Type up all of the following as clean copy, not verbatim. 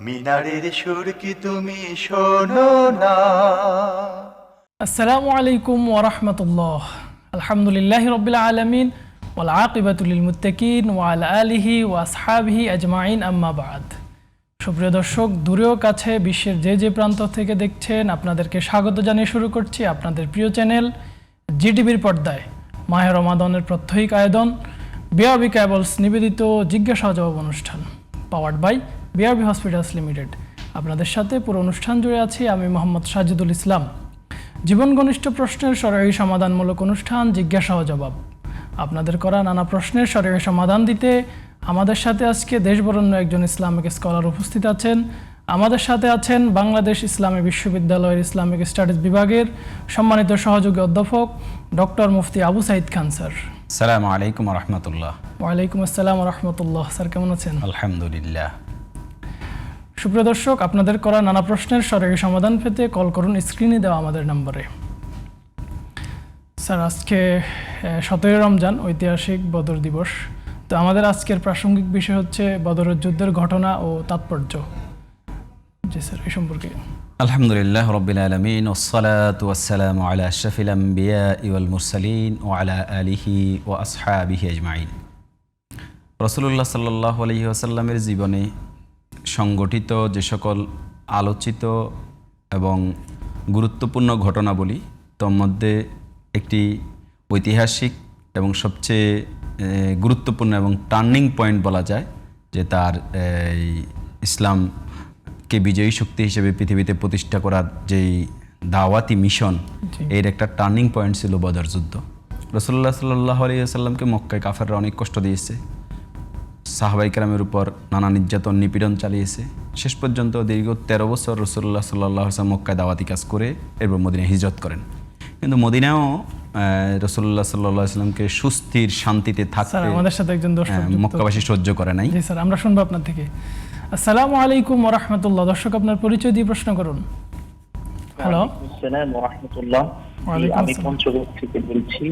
মিনারের সুর কি তুমি শোনো না? আসসালামু আলাইকুম ওয়া রাহমাতুল্লাহ। আলহামদুলিল্লাহি রাব্বিল আলামিন ওয়াল আকিবাতু লিল মুত্তাকিন ওয়া আলা আলিহি ওয়া আসহাবিহি আজমাইন, আম্মা বাদ। সুপ্রিয় দর্শক, দূরেও কাছে বিশ্বের যে প্রান্ত থেকে দেখছেন, আপনাদেরকে স্বাগত জানিয়ে শুরু করছি আপনাদের প্রিয় চ্যানেল জিটিভির পর্দায় মাহে রমাদানের প্রাত্যহিক আয়োজন বিআরবি কেবলস নিবেদিত জিজ্ঞাসা ও জবাব অনুষ্ঠান, powered by BRB hospitals limited. আপনাদের সাথে পুরো অনুষ্ঠান জুড়ে আছি আমি মোহাম্মদ সাজিদুল ইসলাম। জীবন ঘনিষ্ঠ প্রশ্নের সরাসরি সমাধানমূলক অনুষ্ঠান জিজ্ঞাসা ও জবাব। আপনাদের করা নানা প্রশ্নের সরাসরি সমাধান দিতে আমাদের সাথে আজকে দেশবরেণ্য একজন ইসলামিক স্কলার উপস্থিত আছেন। আমাদের সাথে আছেন বাংলাদেশ ইসলামী বিশ্ববিদ্যালয়ের ইসলামিক স্টাডিজ বিভাগের সম্মানিত সহযোগী অধ্যাপক ডক্টর মুফতি আবু সাঈদ খান স্যার। আসসালামু আলাইকুম ওয়া রাহমাতুল্লাহ। ওয়ালাইকুম আসসালাম ওয়া রাহমাতুল্লাহ। স্যার কেমন আছেন? আলহামদুলিল্লাহ। সুপ্রিয় দর্শক, আপনাদের করা নানা প্রশ্নের সরাসরি সমাধান পেতে কল করুন স্ক্রিনে দেওয়া আমাদের নম্বরে। স্যার, আজকে 17 রমজান, ঐতিহাসিক বদর দিবস। তো আমাদের আজকের প্রাসঙ্গিক বিষয় হচ্ছে বদরের যুদ্ধের ঘটনা ও তাৎপর্য। জি স্যার, এই সম্পর্কে। আলহামদুলিল্লাহ রাব্বিল আলামিন ওয়াসসালাতু ওয়াসসালামু আলা আশরাফিল আমবিয়াই ওয়াল মুরসালিন ওয়া আলা আলিহি ওয়া আসহাবিহি আজমাইন। রাসূলুল্লাহ সাল্লাল্লাহু আলাইহি ওয়াসাল্লামের জীবনে সংগঠিত যে সকল আলোচিত এবং গুরুত্বপূর্ণ ঘটনাবলী, তোর মধ্যে একটি ঐতিহাসিক এবং সবচেয়ে গুরুত্বপূর্ণ এবং টার্নিং পয়েন্ট বলা যায়, যে তার ইসলামকে বিজয়ী শক্তি হিসেবে পৃথিবীতে প্রতিষ্ঠা করার যেই দাওয়াতি মিশন, এর একটা টার্নিং পয়েন্ট ছিল বদর যুদ্ধ। রাসূলুল্লাহ সাল্লাল্লাহু আলাইহি ওয়াসাল্লামকে মক্কায় কাফেররা অনেক কষ্ট দিয়েছে, সাহাবায়ে কেরামের উপর নানা নির্যাতন নিপীড়ন চালিয়েছে। শেষ পর্যন্ত দীর্ঘ 13 বছর রাসূলুল্লাহ সাল্লাল্লাহু আলাইহি ওয়াসাল্লাম মক্কায় দাওয়াতি কাজ করে এরপর মদিনায় হিজরত করেন। কিন্তু মদিনায়ও রাসূলুল্লাহ সাল্লাল্লাহু আলাইহি ওয়াসাল্লামকে সুস্থির শান্তিতে থাকতে আমাদের সাথে একজন দর্শক মক্কাবাসী সহ্য করে নাই। জি স্যার, আমরা শুনবো আপনার থেকে। আসসালামু আলাইকুম ওয়া রাহমাতুল্লাহ। দর্শক, আপনার পরিচয় দিয়ে প্রশ্ন করুন। হ্যালো, আসসালামু ওয়া রাহমাতুল্লাহ। আমি পঞ্চগড় থেকে বলছি।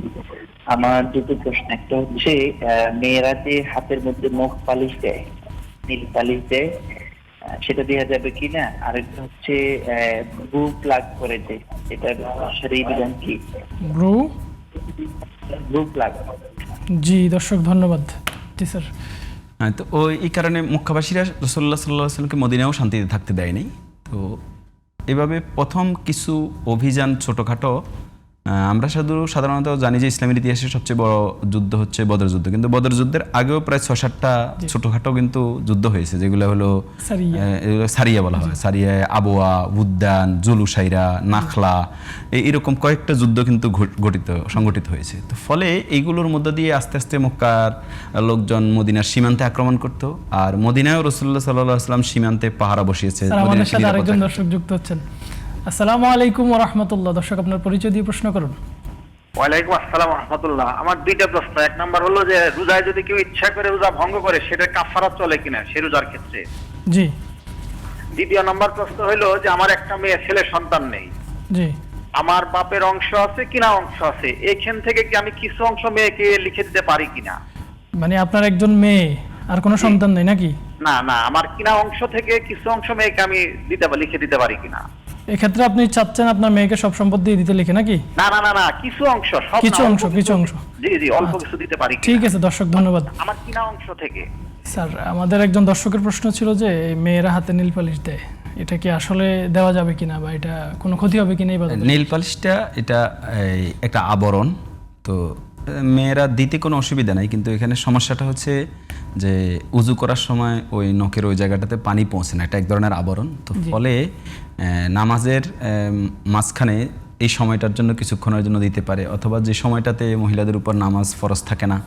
আমার দুটো প্রশ্ন, একটা হচ্ছে মেয়েরা যে হাতের মধ্যে নখ পালিশ দেয়, নীল পালিশ দেয়, সেটা দেওয়া যাবে কিনা? আরেকটা হচ্ছে ব্রু প্লাগ করে দেয়, এটা শরীয়ত বিধান কি? Bru plug. জি দর্শক, ধন্যবাদ। জি স্যার। তো এই কারণে মক্কাবাসীরা রাসূলুল্লাহ সাল্লাল্লাহু আলাইহি ওয়াসাল্লামকে মদিনায়ও শান্তিতে থাকতে দেয়নি। তো এভাবে প্রথম কিছু অভিযান ছোটোখাটো, আমরা সাধারণত জানি যে ইসলামের ইতিহাসে সবচেয়ে বড় যুদ্ধ হচ্ছে বদর যুদ্ধ, কিন্তু বদর যুদ্ধের আগেও প্রায় 6-7টা ছোটোখাটো কিন্তু যুদ্ধ হয়েছে, যেগুলো হলো সারিয়া বলা হয়। সারিয়ায় আবওয়া, উদ্যান, জুলুসাইরা, নাখলা, এরকম কয়েকটা যুদ্ধ কিন্তু সংগঠিত হয়েছে। তো ফলে এইগুলোর মধ্য দিয়ে আস্তে আস্তে মক্কার লোকজন মদিনার সীমান্তে আক্রমণ করত, আর মদিনায়ও রাসূলুল্লাহ সাল্লাল্লাহু আলাইহি ওয়াসাল্লাম সীমান্তে পাহারা বসিয়েছে। আমাদের সাথে আরেকজন দর্শক যুক্ত হচ্ছেন। আসসালামু আলাইকুম ওয়া রাহমাতুল্লাহ। দর্শক, আপনার পরিচয় দিয়ে প্রশ্ন করুন। ওয়ালাইকুম আসসালাম ওয়া রাহমাতুল্লাহ। আমার দুইটা প্রশ্ন। এক নাম্বার হলো যে রোজায় যদি কেউ ইচ্ছা করে রোজা ভঙ্গ করে, সেটা কাফারা চলে কিনা সে রোজার ক্ষেত্রে? জি। দ্বিতীয় নাম্বার প্রশ্ন হলো যে আমার একটা মেয়ে ছেলে সন্তান নেই, জি, আমার বাপের অংশ আছে কিনা অংশ আছে, এখান থেকে কি আমি কিছু অংশ মেয়েকে লিখে দিতে পারি কিনা? মানে আপনার একজন মেয়ে আর কোনো সন্তান নেই নাকি? না না, আমার কিনা অংশ থেকে কিছু অংশ মেয়েকে আমি লিখে দিতে পারি কিনা? এক্ষেত্রে আপনি চাচ্ছেন আপনার মেয়েকে সব সম্পদ দিয়ে দিতে, লিখে নাকি? না না না না, কিছু অংশ, সব কিছু অংশ, কিছু অংশ। জি জি, অল্প কিছু দিতে পারি কিনা? ঠিক আছে দর্শক, ধন্যবাদ। আমার কিনা অংশ থেকে। স্যার, আমাদের একজন দর্শকের প্রশ্ন ছিল যে মেয়েরা হাতে নীল পালিশ দেয়, এটা কি আসলে দেওয়া যাবে কিনা, বা এটা কোনো ক্ষতি হবে কিনা? নীল পালিশটা এটা একটা আবরণ, তো মেয়েরা দিতে কোনো অসুবিধা নাই, কিন্তু এখানে সমস্যাটা হচ্ছে যে উজু করার সময় ওই নখের ওই জায়গাটাতে পানি পৌঁছে না, এটা এক ধরনের আবরণ। তো ফলে নামাজের মাঝখানে এই সময়টার জন্য কিছুক্ষণের জন্য দিতে পারে, অথবা যে সময়টাতে মহিলাদের উপর নামাজ ফরজ থাকে না,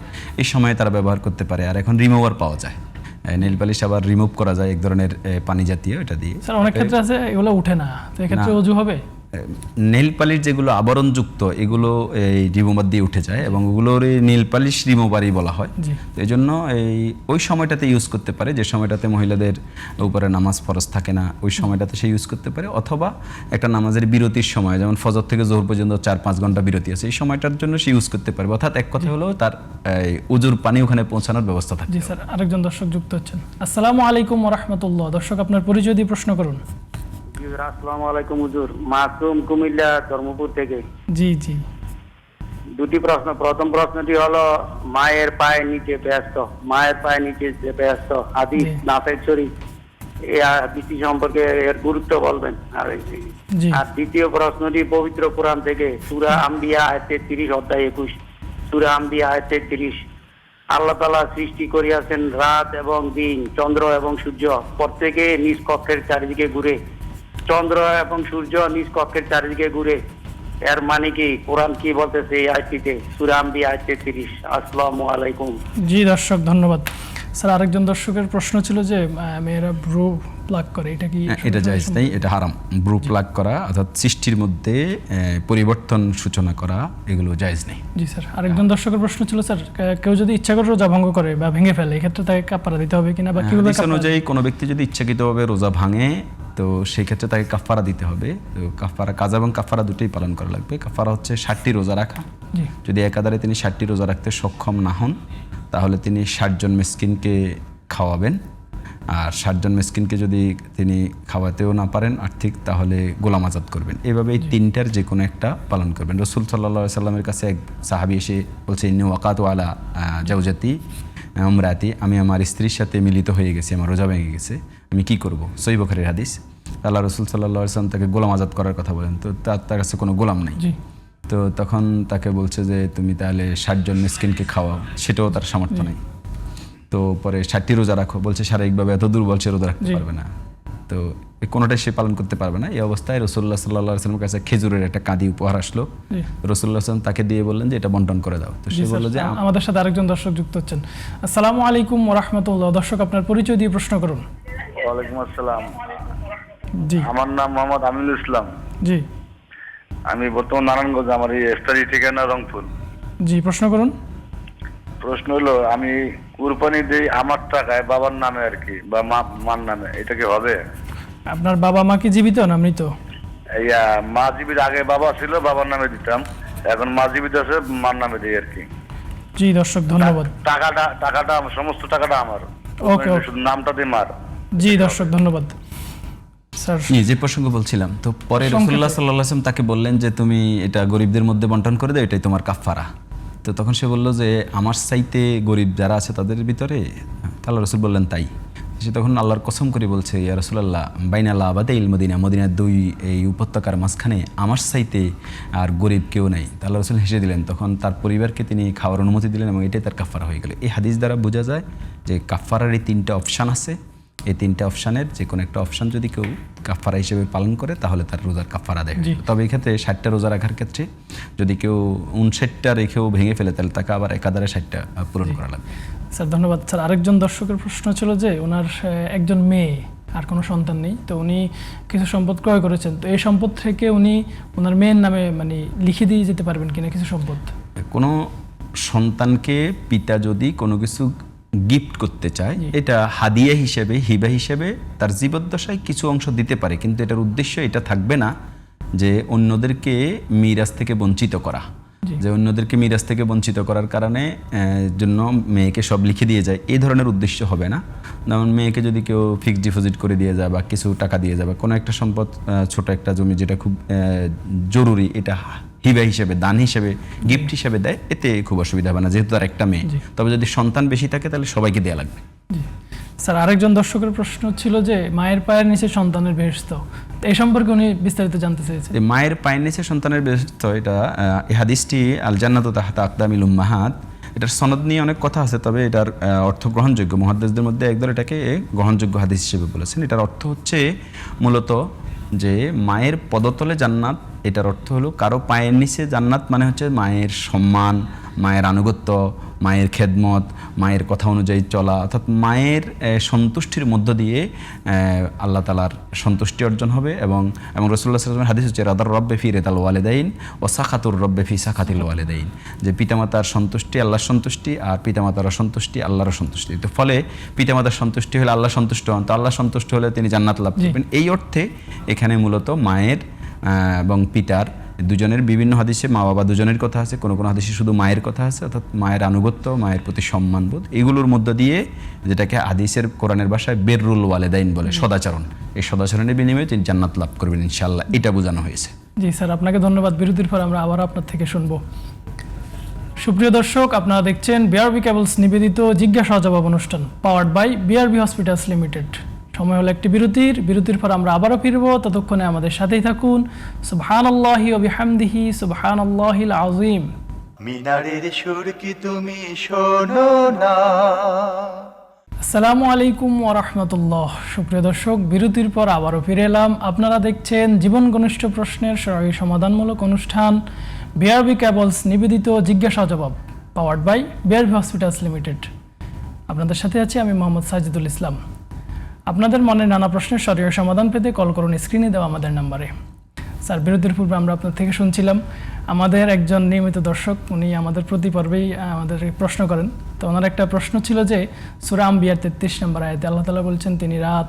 এই সময়ে তারা ব্যবহার করতে পারে। আর এখন রিমুভার পাওয়া যায়, নেল পালিশ আবার রিমুভ করা যায় এক ধরনের পানি জাতীয়, এটা দিয়ে। স্যার, অনেক ক্ষেত্রে আছে এগুলো উঠে না, তো এক্ষেত্রে ওযু হবে? নেল পালিশ যেগুলো আবরণযুক্ত এগুলো এই রিমুভার দিয়ে উঠে যায় এবং ওগুলোর নেল পালিশ রিমুভারই বলা হয়। জি। তো এই জন্য ওই সময়টাতে ইউজ করতে পারে, যে সময়টাতে মহিলাদের উপরে নামাজ ফরজ থাকে না, ওই সময়টাতে সে ইউজ করতে পারে। অথবা একটা নামাজের বিরতির সময়, যেমন ফজর থেকে জোহর পর্যন্ত 4-5 ঘন্টা বিরতি আছে, এই সময়টার জন্য সে ইউজ করতে পারবে। অর্থাৎ এক কথা হলো তার উজুর পানি ওখানে পৌঁছানোর ব্যবস্থা থাকে। জি স্যার, আরেকজন দর্শক যুক্ত হচ্ছেন। আসসালামু আলাইকুম ওয়া রাহমাতুল্লাহ। দর্শক আপনার পরিচয় দিয়ে প্রশ্ন করুন। আসসালামু আলাইকুম হুজুর, মাসুম কুমিল্লা ধর্মপুর থেকে। জি জি। দুটি প্রশ্ন। প্রথম প্রশ্নটি হলো মায়ের পায়ের নিচে ব্যস্ত, মায়ের পায়ের নিচে যে ব্যস্ত হাদিস জি। নাফের শরীফ, এই হাদিসটি সম্পর্কে এর গুরুত্ব বলবেন। জি। আর দ্বিতীয় প্রশ্নটি পবিত্র কোরআন থেকে সূরা আম্বিয়া আয়াত 33 অধ্যায় 21, সূরা আম্বিয়া আয়াত 33, আল্লাহ তাআলা সৃষ্টি করিয়াছেন রাত এবং দিন, চন্দ্র এবং সূর্য, প্রত্যেকে নিজ কক্ষের চারিদিকে ঘুরে। চন্দ্র এবং সূর্য নিজ কক্ষের চারিদিকে ঘুরে, এর মানে কি? কোরআন কি বলতেছে এই আয়াতটিতে? সূরা আম্বিয়া আয়াত 33। আসসালামু আলাইকুম। জি দর্শক, ধন্যবাদ। স্যার আরেকজন দর্শকের প্রশ্ন ছিল যে মেয়েরা ব্রু প্লাগ করে, এটা কি? এটা জায়েজ নেই, এটা হারাম। ব্রু প্লাগ করা অর্থাৎ সৃষ্টির মধ্যে পরিবর্তন সূচনা করা, এগুলো জায়েজ নেই। জি স্যার, আরেকজন দর্শকের প্রশ্ন ছিল স্যার, কেউ যদি ইচ্ছা করে রোজা ভঙ্গ করে বা ভেঙে ফেলে, এক্ষেত্রে তাকে কাফারা দিতে হবে কিনা বা কিভাবে? হাদিস অনুযায়ী কোনো ব্যক্তি যদি ইচ্ছাকৃতভাবে রোজা ভাঙে, তো সেই ক্ষেত্রে তাকে কাফারা দিতে হবে। তো কাফারা, কাজা এবং কাফারা দুটোই পালন করা লাগবে। কাফারা হচ্ছে 60টি রোজা রাখা। জি। যদি একাধারে তিনি 60টি রোজা রাখতে সক্ষম না হন, তাহলে তিনি 60 জন মিসকিনকে খাওয়াবেন। আর 60 জন মিসকিনকে যদি তিনি খাওয়াতেও না পারেন আর্থিক, তাহলে গোলাম আজাদ করবেন। এভাবে এই তিনটার যে কোনো একটা পালন করবেন। রসুল সাল্লাল্লাহু আলাইহি সাল্লামের কাছে এক সাহাবী এসে বলছে, ইন্নী ওয়াকাতু আলা জাওজাতি উমরাতি, আমি আমার স্ত্রীর সাথে মিলিত হয়ে গেছি, আমার রোজা ভেঙে গেছে, আমি কি করব? সহিহ বুখারীর হাদিস। আল্লাহ রসুল সাল্লাল্লাহু আলাইহি সাল্লাম তাকে গোলাম আজাদ করার কথা বলেন। তো তার কাছে কোনো গোলাম নেই। জি। তো তখন তাকে বলছে যে তুমি তাহলে 60 জন মিসকিনকে খাওয়াও, সেটাও তার সামর্থ্য নেই। তো পরে 60টি রোজা রাখো, বলছে শারীরিকভাবে এত দুর্বল, সে রোজা রাখতে পারবে না। তো কোনোটাই সে পালন করতে পারবে না। এই অবস্থায় রাসূলুল্লাহ সাল্লাল্লাহু আলাইহি ওয়াসাল্লামের কাছে খেজুরের একটা কাঁদি উপহার আসলো। রাসূলুল্লাহ সাল্লাল্লাহু তাকে দিয়ে বললেন যে এটা বন্টন করে দাও। তো সে বলল যে আমাদের সাথে আরেকজন দর্শক যুক্ত হচ্ছেন। আসসালামু আলাইকুম ওয়া রাহমাতুল্লাহ। দর্শক আপনার পরিচয় দিয়ে প্রশ্ন করুন। ওয়ালাইকুম আসসালাম। জি। আমার নাম মোহাম্মদ আমিনুল ইসলাম। জি। আমি বর্তমান নারায়ণগঞ্জ, আমার এই স্টাডি ঠিকানা রংপুর। জি, প্রশ্ন করুন। প্রশ্ন হলো, আমি কুরবানি দিই আমার টাকায় বাবার নামে আর কি, বা মার নামে, এটা কি হবে? আপনার বাবা মা কি জীবিত না মৃত? মা জীবিত, আগে বাবা ছিল, বাবার নামে দিতাম, এখন মা জীবিত আছে, মার নামে দিই আর কি। জি দর্শক, ধন্যবাদ। টাকাটা সমস্ত টাকাটা আমার, ওকে, শুধু নামটা দিয়ে মার। জি দর্শক, ধন্যবাদ। স্যার যে প্রসঙ্গ বলছিলাম, তো পরে রাসূলুল্লাহ সাল্লাল্লাহু আলাইহি ওয়াসাল্লাম তাকে বললেন যে তুমি এটা গরিবদের মধ্যে বন্টন করে দাও, এটাই তোমার কাফারা। তো তখন সে বলল যে আমার চাইতে গরিব যারা আছে তাদের ভিতরে? আল্লাহ রাসূল বললেন তাই। সে তখন আল্লাহর কসম করে বলছে, ইয়া রাসূলুল্লাহ, বাইনাল আবাদাইল মদিনা, মদিনার দুই এই উপত্যকার মাঝখানে আমার চাইতে আর গরিব কেউ নাই। আল্লাহ রাসূল হেসে দিলেন। তখন তার পরিবারকে তিনি খাওয়ার অনুমতি দিলেন এবং এটাই তার কাফারা হয়ে গেল। এই হাদিস দ্বারা বোঝা যায় যে কাফারার এই 3টা অপশান আছে। এই 3টা অপশানের যে কোনো একটা অপশান যদি কেউ কাফারা হিসেবে পালন করে, তাহলে তার রোজার কাফারা দেয়। তবে এই ক্ষেত্রে 60টা রোজা রাখার ক্ষেত্রে যদি কেউ 59টা রেখেও ভেঙে ফেলে, তাহলে তাকে আবার একাধারে 60টা পূরণ করা লাগবে। স্যার ধন্যবাদ। স্যার আরেকজন দর্শকের প্রশ্ন ছিল যে ওনার একজন মেয়ে, আর কোনো সন্তান নেই, তো উনি কিছু সম্পদ ক্রয় করেছেন, তো এই সম্পদ থেকে উনি ওনার মেয়ের নামে মানে লিখে দিয়ে যেতে পারবেন কিনা কিছু সম্পদ? কোনো সন্তানকে পিতা যদি কোনো কিছু গিফট করতে চায়, এটা হাদিয়া হিসেবে, হিবা হিসেবে তার জীবদ্দশায় কিছু অংশ দিতে পারে, কিন্তু এটার উদ্দেশ্য এটা থাকবে না যে অন্যদেরকে মিরাজ থেকে বঞ্চিত করা, যে অন্যদেরকে মিরাজ থেকে বঞ্চিত করার কারণে জন্য মেয়েকে সব লিখে দিয়ে যায়, এই ধরনের উদ্দেশ্য হবে না। যেমন মেয়েকে যদি কেউ ফিক্সড ডিপোজিট করে দিয়ে যায় বা কিছু টাকা দিয়ে যায় বা কোনো একটা সম্পদ, ছোট একটা জমি যেটা খুব জরুরি, এটা হিবা হিসেবে, দান হিসেবে, গিফট হিসেবে দেয়, এতে খুব অসুবিধা হবে না, যেহেতু তার একটা মেয়ে। তবে যদি সন্তান বেশি থাকে তাহলে সবাইকে দেওয়া লাগবে। স্যার আরেকজন দর্শকের প্রশ্ন ছিল যে মায়ের পায়ের নিচে সন্তানের বেহেশত, এই সম্পর্কে উনি বিস্তারিত জানতে চেয়েছেন। মায়ের পায়ের নিচে সন্তানের বেহেশত, এটা এই হাদিসটি আল জান্নাতু তাহতা আকদামিল উম্মাহাত, এটার সনদ নিয়ে অনেক কথা আছে, তবে এটার অর্থ গ্রহণযোগ্য। মুহাদ্দিসদের মধ্যে একদল এটাকে গ্রহণযোগ্য হাদিস হিসেবে বলেছেন। এটার অর্থ হচ্ছে মূলত যে মায়ের পদতলে জান্নাত। এটার অর্থ হলো কারো পায়ের নিচে জান্নাত, মানে হচ্ছে মায়ের সম্মান, মায়ের আনুগত্য, মায়ের খেদমত, মায়ের কথা অনুযায়ী চলা, অর্থাৎ মায়ের সন্তুষ্টির মধ্য দিয়ে আল্লাহ তাআলার সন্তুষ্টি অর্জন হবে। এবং রাসূলুল্লাহ সাল্লাল্লাহু আলাইহি ওয়াসাল্লামের হাদিস হচ্ছে রাদার রব্বে ফি রিদাল ওয়ালিদাইন ওয়া সাখাতুর রব্বে ফি সাখাতিল ওয়ালিদাইন, যে পিতামাতার সন্তুষ্টি আল্লাহর সন্তুষ্টি, আর পিতামাতার অসন্তুষ্টি আল্লাহর অসন্তুষ্টি। তো ফলে পিতামাতার সন্তুষ্টি হলে আল্লাহ সন্তুষ্ট হন, তো আল্লাহ সন্তুষ্ট হলে তিনি জান্নাত লাভ করবেন। এই অর্থে এখানে মূলত মায়ের এবং পিতার দুজনের বিভিন্ন হাদিসে মা বাবা দুজনের কথা আছে, কোনো কোনো হাদিসে শুধু মায়ের কথা আছে, অর্থাৎ মায়ের আনুগত্য, মায়ের প্রতি সম্মানবোধ, এগুলোর মধ্য দিয়ে যেটাকে হাদিসের কোরআনের ভাষায় বিররুল ওয়ালিদাইন বলে, সদাচরণ, এই সদাচরণের বিনিময়ে তিনি জান্নাত লাভ করবেন ইনশাআল্লাহ, এটা বোঝানো হয়েছে। জি স্যার, আপনাকে ধন্যবাদ। বিরতির পর আমরা আবার আপনার থেকে শুনবো। সুপ্রিয় দর্শক, আপনারা দেখছেন বিআরবি কেবলস নিবেদিত জিজ্ঞাসা ও জবাব অনুষ্ঠান, powered by BRB hospitals limited. সময় হলো একটি বিরতির পর আমরা আবারও ফিরব, ততক্ষণে আমাদের সাথেই থাকুন। সুবহানাল্লাহি ওয়া বিহামদিহি সুবহানাল্লাহিল আযীম। মিনারের সুর কি তুমি শোনো না? আসসালামু আলাইকুম ওয়া রাহমাতুল্লাহ। সুপ্রিয় দর্শক, বিরতির পর আবারও ফিরে এলাম। আপনারা দেখছেন জীবন ঘনিষ্ঠ প্রশ্নের সরাসরি সমাধানমূলক অনুষ্ঠান বিআরবি কেবলস নিবেদিত জিজ্ঞাসা জবাব, powered by BRB hospitals limited. আপনাদের সাথে আছি আমি মোহাম্মদ সাজিদুল ইসলাম। আপনাদের মনের নানা প্রশ্নের সরাসরি সমাধান পেতে কল করুন স্ক্রিনে দেওয়া আমাদের নাম্বারে। স্যার, বিরতির পূর্বে আমরা আপনার থেকে শুনছিলাম আমাদের একজন নিয়মিত দর্শক, উনি আমাদের প্রতি পর্বেই আমাদের প্রশ্ন করেন। তো ওনার একটা প্রশ্ন ছিল যে সূরা আম্বিয়ার 33 নম্বর আয়াতে আল্লাহ তাআলা বলছেন তিনি রাত,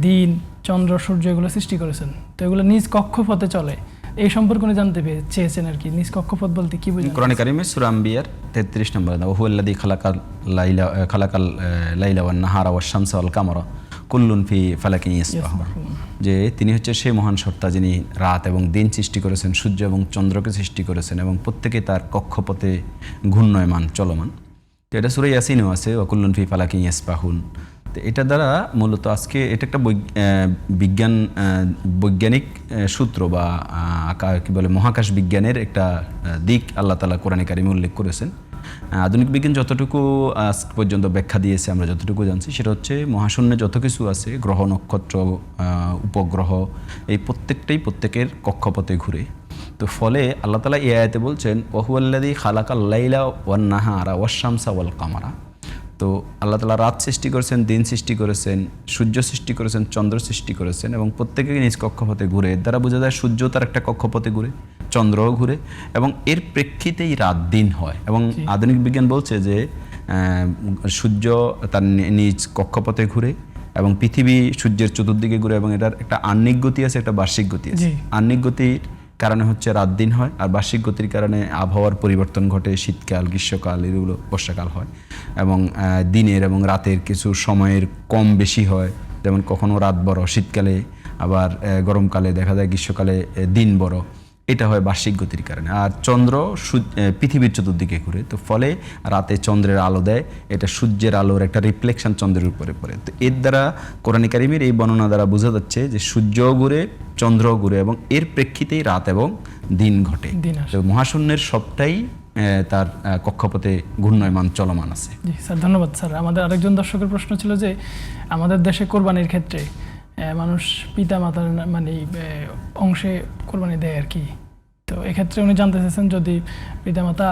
দিন, চন্দ্র, সূর্য এগুলো সৃষ্টি করেছেন, তো এগুলো নিজ কক্ষপথে চলে, এই সম্পর্কে উনি জানতে চেয়েছেন আর কি। নিজ কক্ষপথ বলতে কি বোঝায়? কোরআনে কারিমে সূরা আম্বিয়ার 33 নম্বর, ওহুয়াল্লাযী খালাকাল লাইলা ওয়ান নাহারা ওয়াশ শামসা ওয়াল কামারা কুল্লুন ফি ফালাকিন ইয়াসবাহুন, যে তিনি হচ্ছে সেই মহান সত্তা যিনি রাত এবং দিন সৃষ্টি করেছেন, সূর্য এবং চন্দ্রকে সৃষ্টি করেছেন, এবং প্রত্যেকে তার কক্ষপথে ঘূর্ণয়মান, চলমান। তো এটা সূরা ইয়াসিনেও আছে, ওয়া কুল্লুন ফি ফালাকিন ইয়াসবাহুন। তো এটা দ্বারা মূলত আজকে এটা একটা বৈজ্ঞানিক সূত্র বা কি বলে মহাকাশ বিজ্ঞানের একটা দিক আল্লাহ তাআলা কোরআনে কারিমে উল্লেখ করেছেন। আধুনিক বিজ্ঞান যতটুকু আজ পর্যন্ত ব্যাখ্যা দিয়েছে, আমরা যতটুকু জানছি, সেটা হচ্ছে মহাশূন্যে যত কিছু আছে, গ্রহ, নক্ষত্র, উপগ্রহ, এই প্রত্যেকের কক্ষপথে ঘুরে। তো ফলে আল্লাহ তাআলা এই আয়াতে বলছেন ওহুয়াল্লাযী খালাকাল লাইলা ওয়ান নাহারা ওয়াশ শামসা ওয়াল কামারা। তো আল্লাহ তাআলা রাত সৃষ্টি করেছেন, দিন সৃষ্টি করেছেন, সূর্য সৃষ্টি করেছেন, চন্দ্র সৃষ্টি করেছেন, এবং প্রত্যেকে নিজ কক্ষপথে ঘুরে। এর দ্বারা বোঝা যায় সূর্য তার একটা কক্ষপথে ঘুরে, চন্দ্রও ঘুরে, এবং এর প্রেক্ষিতেই রাত দিন হয়। এবং আধুনিক বিজ্ঞান বলছে যে সূর্য তার নিজ কক্ষপথে ঘুরে, এবং পৃথিবী সূর্যের চতুর্দিকে ঘুরে, এবং এটার একটা আহ্নিক গতি আছে, একটা বার্ষিক গতি আছে। আহ্নিক গতির কারণে হচ্ছে রাত দিন হয়, আর বার্ষিক গতির কারণে আবহাওয়ার পরিবর্তন ঘটে, শীতকাল, গ্রীষ্মকাল, এগুলো বর্ষাকাল হয়, এবং দিনের এবং রাতের কিছু সময়ের কম বেশি হয়, যেমন কখনো রাত বড় শীতকালে, আবার গরমকালে দেখা যায় গ্রীষ্মকালে দিন বড়, এটা হয় বার্ষিক গতির কারণে। আর চন্দ্র পৃথিবীর চতুর্দিকে ঘুরে, তো ফলে রাতে চন্দ্রের আলো দেয়, এটা সূর্যের আলোর একটা রিফ্লেকশন চন্দ্রের উপরে পড়ে। তো এর দ্বারা কোরআনে কারিমের এই বর্ণনা দ্বারা বোঝা যাচ্ছে যে সূর্যও ঘুরে, চন্দ্রও ঘুরে, এবং এর প্রেক্ষিতেই রাত এবং দিন ঘটে। তো মহাশূন্যের সবটাই তার কক্ষপথে ঘূর্ণয়মান, চলমান আছে। জি স্যার, ধন্যবাদ স্যার। আমাদের আরেকজন দর্শকের প্রশ্ন ছিল যে আমাদের দেশে কোরবানির ক্ষেত্রে মানুষ পিতা মাতার মানে অংশে কোরবানি দেয় আর কি। তো এক্ষেত্রে উনি জানতে চেয়েছেন যদি পিতামাতা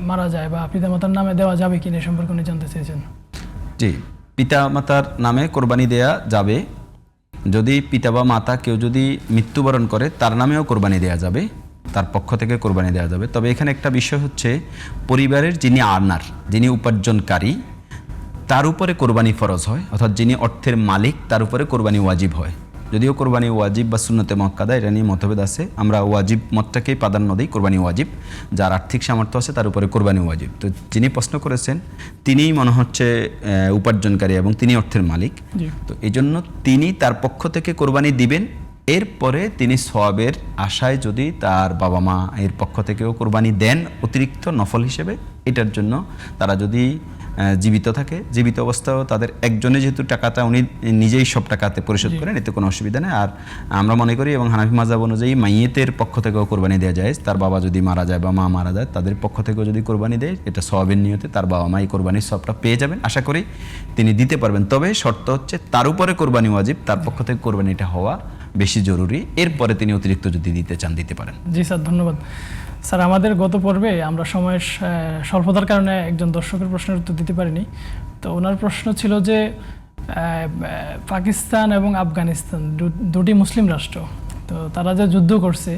মারা যায় বা পিতামাতার নামে দেওয়া যাবে কিনা, সম্পর্কে উনি জানতে চেয়েছেন। জি, পিতামাতার নামে কোরবানি দেয়া যাবে। যদি পিতা বা মাতা কেউ যদি মৃত্যুবরণ করে, তার নামেও কোরবানি দেয়া যাবে, তার পক্ষ থেকে কোরবানি দেওয়া যাবে। তবে এখানে একটা বিষয় হচ্ছে, পরিবারের যিনি আর্নার, যিনি উপার্জনকারী, তার উপরে কোরবানি ফরজ হয়, অর্থাৎ যিনি অর্থের মালিক তার উপরে কোরবানি ওয়াজিব হয়। যদিও কোরবানি ওয়াজিব বা সুন্নতে মুআক্কাদা এটা নিয়ে মতভেদ আছে, আমরা ওয়াজিব মতটাকেই প্রাধান্য দিই, কোরবানি ওয়াজিব। যার আর্থিক সামর্থ্য আছে তার উপরে কোরবানি ওয়াজিব। তো যিনি প্রশ্ন করেছেন তিনিই মনে হচ্ছে উপার্জনকারী এবং তিনি অর্থের মালিক। তো এই জন্য তিনি তার পক্ষ থেকে কোরবানি দিবেন। এরপরে তিনি সওয়াবের আশায় যদি তার বাবা মা এর পক্ষ থেকেও কোরবানি দেন অতিরিক্ত নফল হিসেবে, এটার জন্য তারা যদি জীবিত থাকে, জীবিত অবস্থাও তাদের একজনে যেহেতু টাকাটা উনি নিজেই সব টাকাতে পরিশোধ করেন, এতে কোনো অসুবিধা নেই। আর আমরা মনে করি এবং হানাফি মাযহাব অনুযায়ী মাইয়েতের পক্ষ থেকেও কোরবানি দেওয়া যায়। তার বাবা যদি মারা যায় বা মা মারা যায়, তাদের পক্ষ থেকেও যদি কোরবানি দেয়, এটা সওয়াবের নিয়তে তার বাবা মা এই কোরবানির সবটা পেয়ে যাবেন। আশা করি তিনি দিতে পারবেন। তবে শর্ত হচ্ছে তার উপরে কোরবানি ওয়াজিব, তার পক্ষ থেকে কোরবানিটা হওয়া বেশি জরুরি। এরপরে তিনি অতিরিক্ত যদি দিতে চান দিতে পারেন। জি স্যার, ধন্যবাদ। স্যার আমাদের গত পর্বে আমরা সময়ের স্বল্পতার কারণে একজন দর্শকের প্রশ্নের উত্তর দিতে পারিনি। তো ওনার প্রশ্ন ছিল যে পাকিস্তান এবং আফগানিস্তান দুটি মুসলিম রাষ্ট্র, তো তারা যে যুদ্ধ করছে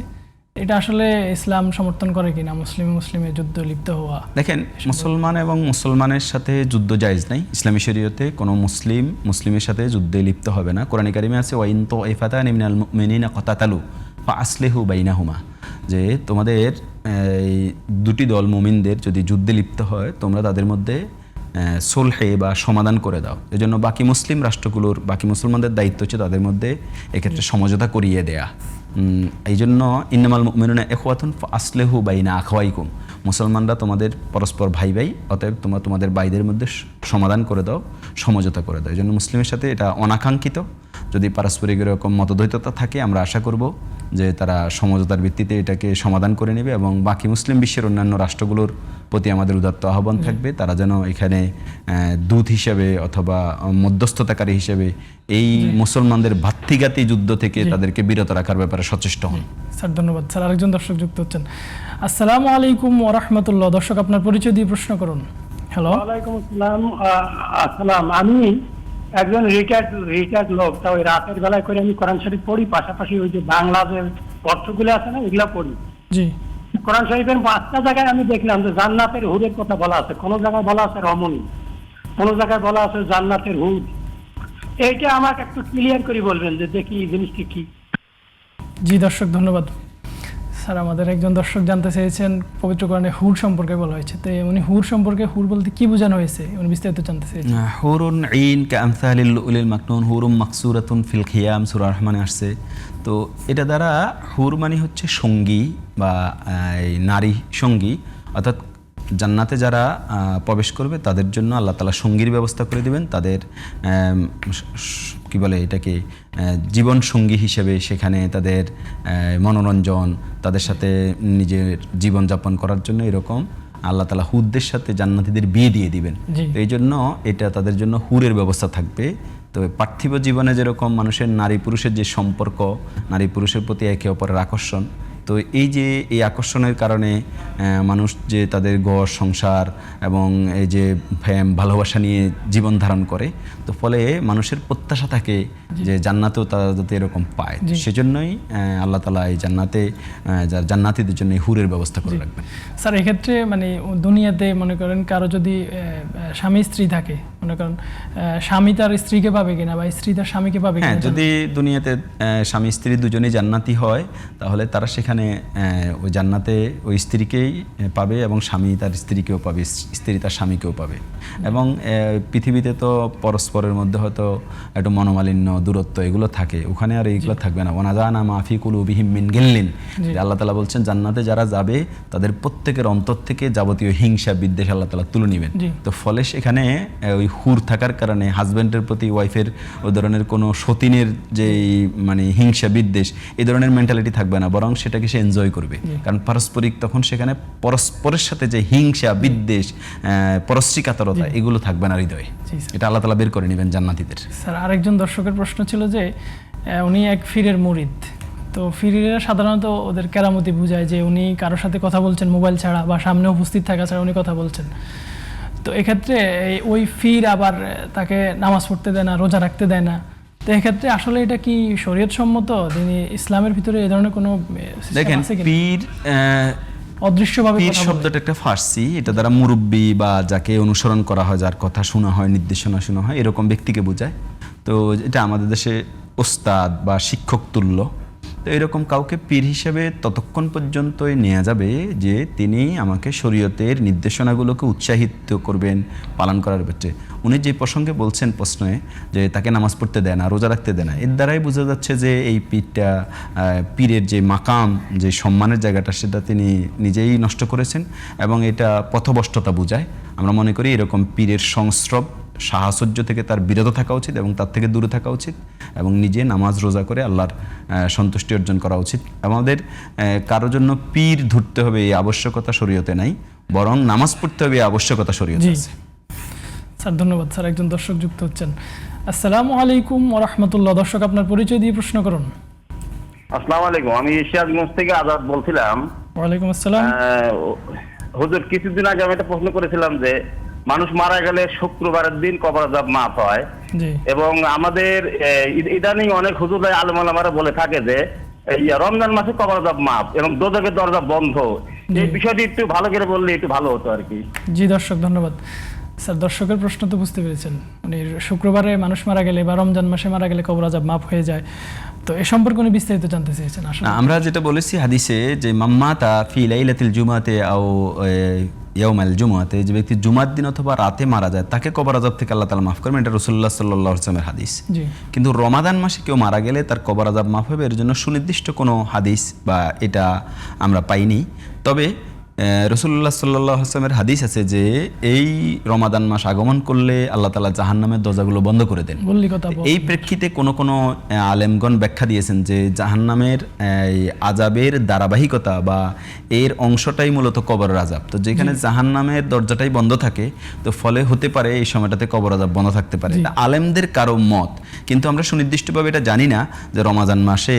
এটা আসলে ইসলাম সমর্থন করে কিনা, মুসলিমে যুদ্ধ লিপ্ত হওয়া? দেখেন, মুসলমান এবং মুসলমানের সাথে যুদ্ধ জায়েজ নাই। ইসলামী শরীয়তে কোনো মুসলিমের সাথে যুদ্ধে লিপ্ত হবে না। কোরআন কারিমে আছে ওয়াইন তাইফাতানি মিনাল মুমিনিনা ক্বাতাতালু ফাআসলিহু বাইনাহুমা, যে তোমাদের এই দুটি দল মুমিনদের যদি যুদ্ধে লিপ্ত হয় তোমরা তাদের মধ্যে সুলহে বা সমাধান করে দাও। এজন্য বাকি মুসলিম রাষ্ট্রগুলোর, বাকি মুসলমানদের দায়িত্ব হচ্ছে তাদের মধ্যে এক্ষেত্রে সমঝোতা করিয়ে দেয়া। এই জন্য ইন্নামাল মুমিনুনা ইখওয়াতুন ফাআসলিহু বাইনা আখওয়াইকুম, মুসলমানরা তোমাদের পরস্পর ভাই ভাই, অতএব তোমরা তোমাদের ভাইদের মধ্যে সমাধান করে দাও, সমঝোতা করে দাও। এই জন্য মুসলিমের সাথে এটা অনাকাঙ্ক্ষিত। যদি পারস্পরিক এরকম মতদ্বৈততা থাকে আমরা আশা করব যে তারা সমঝোতার ভিত্তিতে এটাকে সমাধান করে নেবে, এবং বাকি মুসলিম বিশ্বের অন্যান্য রাষ্ট্রগুলোর প্রতি আমাদের উদাত্ত আহ্বান থাকবে তারা যেন এখানে দূত হিসেবে অথবা মধ্যস্থতাকারী হিসেবে এই মুসলমানদের ভাতৃঘাতী যুদ্ধ থেকে তাদেরকে বিরত রাখার ব্যাপারে সচেষ্ট হন। স্যার ধন্যবাদ। স্যার আরেকজন দর্শক যুক্ত হচ্ছেন। আসসালামু আলাইকুম ওয়া রাহমাতুল্লাহ। দর্শক আপনার পরিচয় দিয়ে প্রশ্ন করুন। হ্যালো। ওয়ালাইকুম আসসালাম। আসসালাম, আমি একজন রিটায়ার্ড লোক। তা ওই রাতের বেলায় করে আমি কোরআন শরীফ পড়ি, পাশাপাশি ওই যে বাংলাদেশ অর্থগুলো আছে না, এগুলা পড়ি। জি। কোরআন শরীফের 5টা জায়গায় আমি দেখলাম যে জান্নাতের হুরের কথা বলা আছে। কোন জায়গায় বলা আছে রমণী, কোন জায়গায় বলা আছে জান্নাতের হুর। এইটা আমাকে একটু ক্লিয়ার করে বলবেন যে দেখি এই জিনিসটি কি। জি দর্শক ধন্যবাদ। স্যার আমাদের একজন দর্শক জানতে চেয়েছেন পবিত্র কোরআনে হুর সম্পর্কে বলা হয়েছে, তো উনি হুর সম্পর্কে, হুর বলতে কি বোঝানো হয়েছে উনি বিস্তারিত জানতে চেয়েছেন। হুরুন ঈন কামসালিল লুলিল মাকনুন হুরুম মাকসুরাতুন ফিল খিয়াম, সূরা রহমানে আসছে। তো এটা দ্বারা হুর মানে হচ্ছে সঙ্গী বা নারী সঙ্গী, অর্থাৎ জান্নাতে যারা প্রবেশ করবে তাদের জন্য আল্লাহ তাআলা সঙ্গীর ব্যবস্থা করে দিবেন। তাদের কি বলে এটাকে জীবন সঙ্গী হিসেবে সেখানে তাদের মনোরঞ্জন, তাদের সাথে নিজের জীবনযাপন করার জন্য এরকম আল্লাহ তাআলা হুরদের সাথে জান্নাতীদের বিয়ে দিয়ে দিবেন। তো এই জন্য এটা তাদের জন্য হুরের ব্যবস্থা থাকবে। তো পার্থিব জীবনে যেরকম মানুষের নারী পুরুষের যে সম্পর্ক, নারী পুরুষের প্রতি একে অপরের আকর্ষণ, তো এই যে এই আকর্ষণের কারণে মানুষ যে তাদের ঘর সংসার এবং এই যে ভালোবাসা নিয়ে জীবন ধারণ করে, তো ফলে মানুষের প্রত্যাশা থাকে যে জান্নাতেও তারা যাতে এরকম পায়। সেজন্যই আল্লাহ তাআলা এই জান্নাতে জান্নাতীদের জন্য হুরের ব্যবস্থা করে রাখবেন। স্যার এক্ষেত্রে মানে দুনিয়াতে মনে করেন কারো যদি স্বামী স্ত্রী থাকে, মনে করেন স্বামী তার স্ত্রীকে পাবে কিনা বা স্ত্রী তার স্বামীকে পাবে কিনা? হ্যাঁ, যদি দুনিয়াতে স্বামী স্ত্রী দুজনেই জান্নাতি হয় তাহলে তারা সেখানে ওই জান্নাতে ওই স্ত্রীকেই পাবে এবং স্বামী তার স্ত্রীকেও পাবে, স্ত্রী তার স্বামীকেও পাবে। এবং পৃথিবীতে তো পরস্পরের মধ্যে হয়তো একটু মনোমালিন্য, দূরত্ব এগুলো থাকে, ওখানে আর এইগুলো থাকবে না। ওয়ানাযানা মা ফি কুলুবিহিম মিন গিল্লিন, আল্লাহ তাআলা বলছেন জান্নাতে যারা যাবে তাদের প্রত্যেকের অন্তর থেকে যাবতীয় হিংসা বিদ্বেষ আল্লাহ তাআলা তুলে নেবেন। তো ফলে সেখানে ওই হুর থাকার কারণে হাজব্যান্ডের প্রতি ওয়াইফের ওই ধরনের কোনো সতীনের যে মানে হিংসা বিদ্বেষ এই ধরনের মেন্টালিটি থাকবে না, বরং সেটাকে সে এনজয় করবে। কারণ পারস্পরিক তখন সেখানে পরস্পরের সাথে যে হিংসা বিদ্বেষ, পরশ্রীকাতরতা এগুলো থাকবে না হৃদয়ে। এটা আল্লাহ তাআলা বের করে নেবেন জান্নাতীদের। স্যার আরেকজন দর্শকের প্রশ্ন ছিল যে উনি এক ফিরের মুরিদ, তো ফিরিরা সাধারণত ওদের কেরামতি বুঝায় যে উনি কারোর সাথে কথা বলছেন মোবাইল ছাড়া বা সামনে উপস্থিত থাকা ছাড়া উনি কথা বলছেন। তো এক্ষেত্রে ওই ফির আবার তাকে নামাজ পড়তে দেয় না, রোজা রাখতে দেয় না। তো এক্ষেত্রে আসলে এটা কি শরীয়ত সম্মত? তিনি ইসলামের ভিতরে এই ধরনের কোনো দেখেন, পীর অদৃশ্যভাবে পীর শব্দটা একটা ফার্সি, এটা দ্বারা মুরব্বী বা যাকে অনুসরণ করা হয়, যার কথা শোনা হয়, নির্দেশনা শোনা হয়, এরকম ব্যক্তিকে বোঝায়। তো এটা আমাদের দেশে ওস্তাদ বা শিক্ষক তুল্য। তো এরকম কাউকে পীর হিসেবে ততক্ষণ পর্যন্তই নেওয়া যাবে যে তিনি আমাকে শরীয়তের নির্দেশনাগুলোকে উৎসাহিত করবেন পালন করার ক্ষেত্রে। উনি যে প্রসঙ্গে বলছেন প্রশ্নে যে তাকে নামাজ পড়তে দেয় না, রোজা রাখতে দেয় না, এর দ্বারাই বোঝা যাচ্ছে যে এই পীরটা, পীরের যে মাকাম, যে সম্মানের জায়গাটা, সেটা তিনি নিজেই নষ্ট করেছেন এবং এটা পথভ্রষ্টতা বোঝায়। আমরা মনে করি এরকম পীরের সংস্রব, সাহচর্য থেকে তার বিরত থাকা উচিত এবং তার থেকে দূরে থাকা উচিত এবং নিজে নামাজ রোজা করে আল্লাহর সন্তুষ্টি অর্জন করা উচিত। আমাদের কারোর জন্য পীর ধরতে হবে এই আবশ্যকতা শরীয়তে নাই, বরং নামাজ পড়তে হবে এই আবশ্যকতা শরীয়তে আছে। স্যার ধন্যবাদ। স্যার একজন দর্শক যুক্ত হচ্ছেন। আসসালামু আলাইকুম ওয়া রাহমাতুল্লাহ। দর্শক আপনার পরিচয় দিয়ে প্রশ্ন করুন। আসসালামু আলাইকুম, আমি সিরাজগঞ্জ থেকে আজাদ বলছিলাম। ওয়ালাইকুম আসসালাম। হুজুর, কিছুদিন আগে আমি একটা প্রশ্ন করেছিলাম যে মানুষ মারা গেলে শুক্রবারের দিন কবর আযাব মাফ হয়, জি এবং আমাদের ইদানিং অনেক হুজুর আলেম ওলামারা বলে থাকে যে এই রমজান মাসে কবর আযাব মাফ এবং দোজখের দরজা বন্ধ। এই বিষয়টি একটু ভালো করে বললে একটু ভালো হতো আর কি। জি দর্শক, ধন্যবাদ স্যার। দর্শকের প্রশ্ন তো বুঝতে পেরেছেন, মানে শুক্রবারে মানুষ মারা গেলে বা রমজান মাসে মারা গেলে কবর আযাব মাফ হয়ে যায়, তো এ সম্পর্কে উনি বিস্তারিত জানতে চেয়েছেন। আসলে আমরা যেটা বলেছি হাদিসে যে মাম্মাতা ফি লাইলাতিল জুমাতে আও ইয়াউমাল জুমাতে, যে ব্যক্তি জুমার দিন অথবা রাতে মারা যায় তাকে কবর আযাব থেকে আল্লাহ তাআলা মাফ করবেন, এটা রাসূলুল্লাহ সাল্লাল্লাহু আলাইহি ওয়াসাল্লামের হাদিস। জি, কিন্তু রমাদান মাসে কেউ মারা গেলে তার কবর আযাব মাফ হবে, এর জন্য সুনির্দিষ্ট কোনো হাদিস বা এটা আমরা পাইনি। তবে রাসূলুল্লাহ সাল্লাল্লাহু আলাইহি ওয়াসাল্লামের হাদিস আছে যে এই রমাদান মাস আগমন করলে আল্লাহ তাআলা জাহান্নামের দরজাগুলো বন্ধ করে দেন। এই প্রেক্ষিতে কোনো কোনো আলেমগণ ব্যাখ্যা দিয়েছেন যে জাহান্নামের আযাবের ধারাবাহিকতা বা এর অংশটাই মূলত কবরের আযাব। তো যেখানে জাহান্নামের দরজাটাই বন্ধ থাকে, তো ফলে হতে পারে এই সময়টাতে কবর আযাব বন্ধ থাকতে পারে। এটা আলেমদের কারো মত, কিন্তু আমরা সুনির্দিষ্টভাবে এটা জানি না যে রমাদান মাসে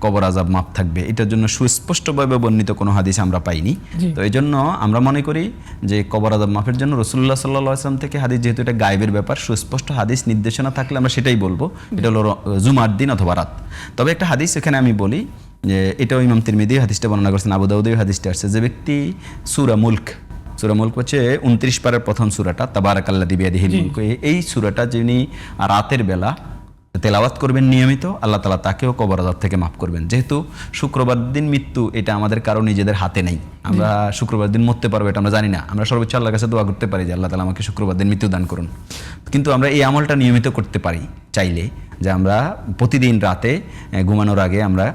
কবর আযাব মাফ থাকবে। এটার জন্য সুস্পষ্টভাবে বর্ণিত কোনো হাদিস আমরা পাইনি। তো এই জন্য আমরা মনে করি যে কবর আযাব মাফের জন্য রাসূলুল্লাহ সাল্লাল্লাহু আলাইহি ওয়াসাল্লাম থেকে হাদিস, যেহেতু এটা গায়েবের ব্যাপার, সুস্পষ্ট হাদিস নির্দেশনা থাকলে আমরা সেটাই বলবো, এটা হলো জুমার দিন অথবা রাত। তবে একটা হাদিস এখানে আমি বলি যে এটাও ইমাম তিরমিজি হাদিসটা বর্ণনা করেছেন, আবু দাউদের হাদিসটা আসছে, যে ব্যক্তি সূরা মুলক হচ্ছে 29 পারের প্রথম সূরাটা, তাবারাকাল্লাযী বিয়াদিহিল মুলক, এই সূরাটা যিনি রাতের বেলা তেলাওয়াত করবেন নিয়মিত, আল্লাহ তাআলা তাকেও কবর আযাব থেকে মাফ করবেন। যেহেতু শুক্রবার দিন মৃত্যু, এটা আমাদের কারো নিজেদের হাতে নেই, আমরা শুক্রবার দিন মরতে পারবো এটা আমরা জানি না। আমরা সর্বোচ্চ আল্লাহর কাছে দোয়া করতে পারি যে আল্লাহ তাআলা আমাকে শুক্রবার দিন মৃত্যু দান করুন, কিন্তু আমরা এই আমলটা নিয়মিত করতে পারি চাইলে, যে আমরা প্রতিদিন রাতে ঘুমানোর আগে আমরা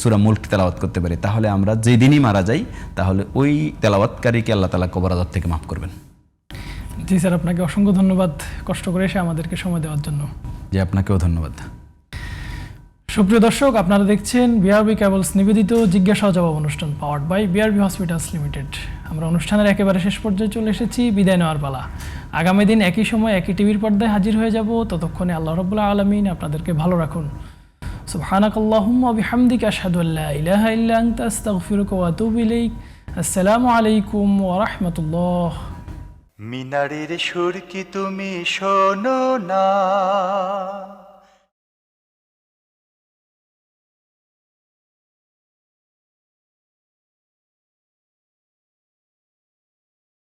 সূরা মুলক তেলাওয়াত করতে পারি। তাহলে আমরা যেদিনই মারা যাই, তাহলে ওই তেলাওয়াতকারীকে আল্লাহ তাআলা কবর আযাব থেকে মাফ করবেন। জি স্যার, আপনাকে অসংখ্য ধন্যবাদ কষ্ট করে এসে আমাদেরকে সময় দেওয়ার জন্য। জি, আপনাকেও ধন্যবাদ। সুপ্রিয় দর্শক, আপনারা দেখছেন বিআরবি কেবলস নিবেদিত জিজ্ঞাসা ও জবাব অনুষ্ঠান, powered by BRB hospitals limited. আমরা অনুষ্ঠানের একেবারে শেষ পর্যায়ে চলে এসেছি, বিদায় নেওয়ার পালা। আগামী দিন একই সময় একই টিভির পর্দায় হাজির হয়ে যাব। ততক্ষণে আল্লাহ রাব্বুল আলামিন আপনাদেরকে ভালো রাখুন। সুবহানাকাল্লাহুম্মা ওয়া বিহামদিকা আশহাদু আল্লা ইলাহা ইল্লা আনতা আস্তাগফিরুকা ওয়া আতুবু ইলাইক। আসসালামু আলাইকুম ওয়া রাহমাতুল্লাহ। মিনারের সুর কি তুমি শোনো না?